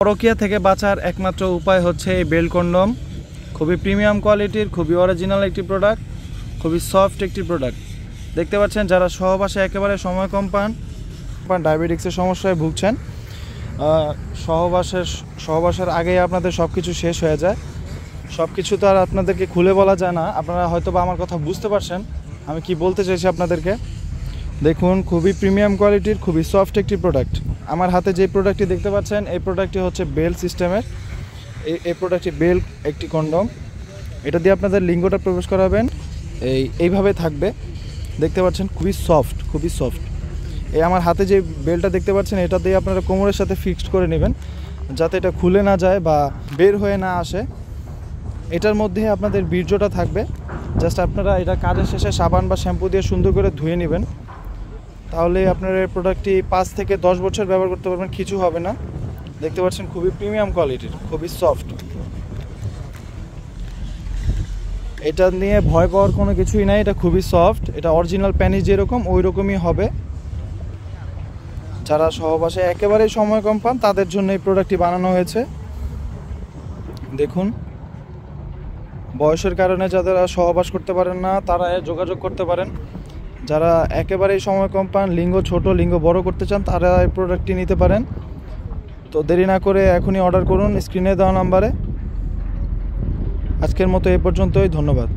পরকীয়া থেকে বাঁচার একমাত্র উপায় হচ্ছে এই বেল্ট কন্ডম। খুবই প্রিমিয়াম কোয়ালিটির, খুবই অরিজিনাল একটি প্রোডাক্ট, খুবই সফট একটি প্রোডাক্ট। দেখতে পাচ্ছেন যারা সহবাসে একেবারে সময় কম পান, ডায়াবেটিক্সের সমস্যায় ভুগছেন, সহবাসের আগেই আপনাদের সব কিছু শেষ হয়ে যায়। সব কিছু তো আর আপনাদেরকে খুলে বলা যায় না। আপনারা হয়তো বা আমার কথা বুঝতে পারছেন আমি কি বলতে চাইছি আপনাদেরকে। দেখুন, খুবই প্রিমিয়াম কোয়ালিটির, খুবই সফট একটি প্রোডাক্ট। আমার হাতে যে প্রোডাক্টটি দেখতে পাচ্ছেন এই প্রোডাক্টটি হচ্ছে বেল্ট সিস্টেমের। এই প্রোডাক্টটি বেল্ট একটি কন্ডম। এটা দিয়ে আপনাদের লিঙ্গটা প্রবেশ করাবেন, এইভাবে থাকবে। দেখতে পাচ্ছেন খুবই সফট, খুবই সফট। এই আমার হাতে যে বেল্টটা দেখতে পাচ্ছেন এটা দিয়ে আপনারা কোমরের সাথে ফিক্সড করে নেবেন যাতে এটা খুলে না যায় বা বের হয়ে না আসে। এটার মধ্যে আপনাদের বীর্যটা থাকবে। জাস্ট আপনারা এটা কাজের শেষে সাবান বা শ্যাম্পু দিয়ে সুন্দর করে ধুয়ে নেবেন, তাহলে আপনার এই প্রোডাক্টটি 5 থেকে 10 বছর ব্যবহার করতে পারবেন, কিছু হবে না। দেখতে পাচ্ছেন খুবই প্রিমিয়াম কোয়ালিটির, খুবই সফট। এটা নিয়ে ভয় পাওয়ার কোনো কিছুই নাই, এটা খুবই সফট। এটা অরিজিনাল প্যানিস যেরকম ওই রকমই হবে। যারা সহবাসে একেবারেই সময় কম পান তাদের জন্য এই প্রোডাক্টটি বানানো হয়েছে। দেখুন, বয়সের কারণে যারা সহবাস করতে পারেন না তারা যোগাযোগ করতে পারেন। যারা একেবারেই সময় কম পান, লিঙ্গ ছোট, লিঙ্গ বড় করতে চান, তারা এই প্রোডাক্টটি নিতে পারেন। তো দেরি না করে এখনই অর্ডার করুন স্ক্রিনে দেওয়া নাম্বারে। আজকের মতো এ পর্যন্তই, ধন্যবাদ।